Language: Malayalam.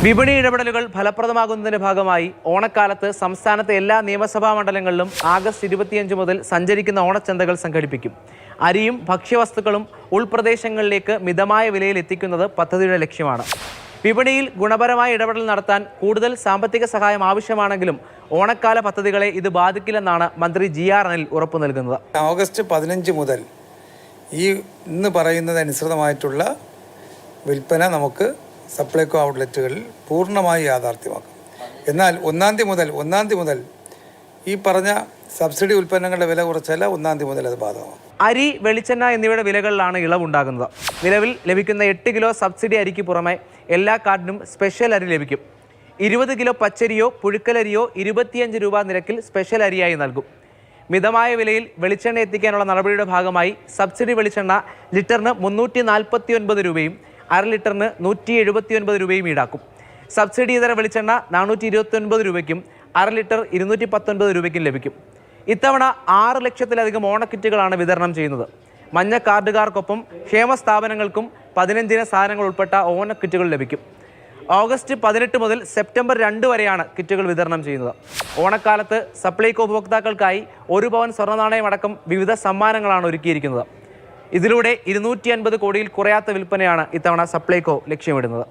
വിപണി ഇടപെടലുകൾ ഫലപ്രദമാകുന്നതിന്റെ ഭാഗമായി ഓണക്കാലത്ത് സംസ്ഥാനത്തെ എല്ലാ നിയമസഭാ മണ്ഡലങ്ങളിലും ആഗസ്റ്റ് 25 മുതൽ സഞ്ചരിക്കുന്ന ഓണച്ചന്തകൾ സംഘടിപ്പിക്കും. അരിയും ഭക്ഷ്യവസ്തുക്കളും ഉൾപ്രദേശങ്ങളിലേക്ക് മിതമായ വിലയിൽ എത്തിക്കുന്നത് പദ്ധതിയുടെ ലക്ഷ്യമാണ്. വിപണിയിൽ ഗുണപരമായ ഇടപെടൽ നടത്താൻ കൂടുതൽ സാമ്പത്തിക സഹായം ആവശ്യമാണെങ്കിലും ഓണക്കാല പദ്ധതികളെ ഇത് ബാധിക്കില്ലെന്നാണ് മന്ത്രി GR അനിൽ ഉറപ്പു നൽകുന്നത്. ഓഗസ്റ്റ് 15 മുതൽ ഇന്ന് പറയുന്നതനുസൃതമായിട്ടുള്ള വിൽപ്പന നമുക്ക് സപ്ലൈകോ ഔട്ട്ലെറ്റുകളിൽ പൂർണ്ണമായി യാഥാർത്ഥ്യമാക്കും. എന്നാൽ ഒന്നാം തീയതി മുതൽ ഈ പറഞ്ഞ സബ്സിഡി ഉൽപ്പന്നങ്ങളുടെ വില കുറച്ചല്ല, 1 തീയതി മുതൽ അത് ബാധകമാകും. അരി, വെളിച്ചെണ്ണ എന്നിവയുടെ വിലകളിലാണ് ഇളവുണ്ടാകുന്നത്. നിലവിൽ ലഭിക്കുന്ന 8 കിലോ സബ്സിഡി അരിക്ക് പുറമെ എല്ലാ കാർഡിനും സ്പെഷ്യൽ അരി ലഭിക്കും. 20 കിലോ പച്ചരിയോ പുഴുക്കലരിയോ 25 രൂപ നിരക്കിൽ സ്പെഷ്യൽ അരിയായി നൽകും. മിതമായ വിലയിൽ വെളിച്ചെണ്ണ എത്തിക്കാനുള്ള നടപടിയുടെ ഭാഗമായി സബ്സിഡി വെളിച്ചെണ്ണ ലിറ്ററിന് 349 രൂപയും 1/2 ലിറ്ററിന് 179 രൂപയും ഈടാക്കും. സബ്സിഡി ഇതര വെളിച്ചെണ്ണ 429 രൂപയ്ക്കും 1/2 ലിറ്റർ 219 രൂപയ്ക്കും ലഭിക്കും. ഇത്തവണ 6 ലക്ഷത്തിലധികം ഓണക്കിറ്റുകളാണ് വിതരണം ചെയ്യുന്നത്. മഞ്ഞ കാർഡുകാർക്കൊപ്പം ക്ഷേമ സ്ഥാപനങ്ങൾക്കും 15 സാധനങ്ങൾ ഉൾപ്പെട്ട ഓണക്കിറ്റുകൾ ലഭിക്കും. ഓഗസ്റ്റ് 18 മുതൽ സെപ്റ്റംബർ 2 വരെയാണ് കിറ്റുകൾ വിതരണം ചെയ്യുന്നത്. ഓണക്കാലത്ത് സപ്ലൈകോ ഉപഭോക്താക്കൾക്കായി 1 പവൻ സ്വർണ്ണനാണയം അടക്കം വിവിധ സമ്മാനങ്ങളാണ് ഒരുക്കിയിരിക്കുന്നത്. ഇതിലൂടെ 250 കോടിയിൽ കുറയാത്ത വിൽപ്പനയാണ് ഇത്തവണ സപ്ലൈകോ ലക്ഷ്യമിടുന്നത്.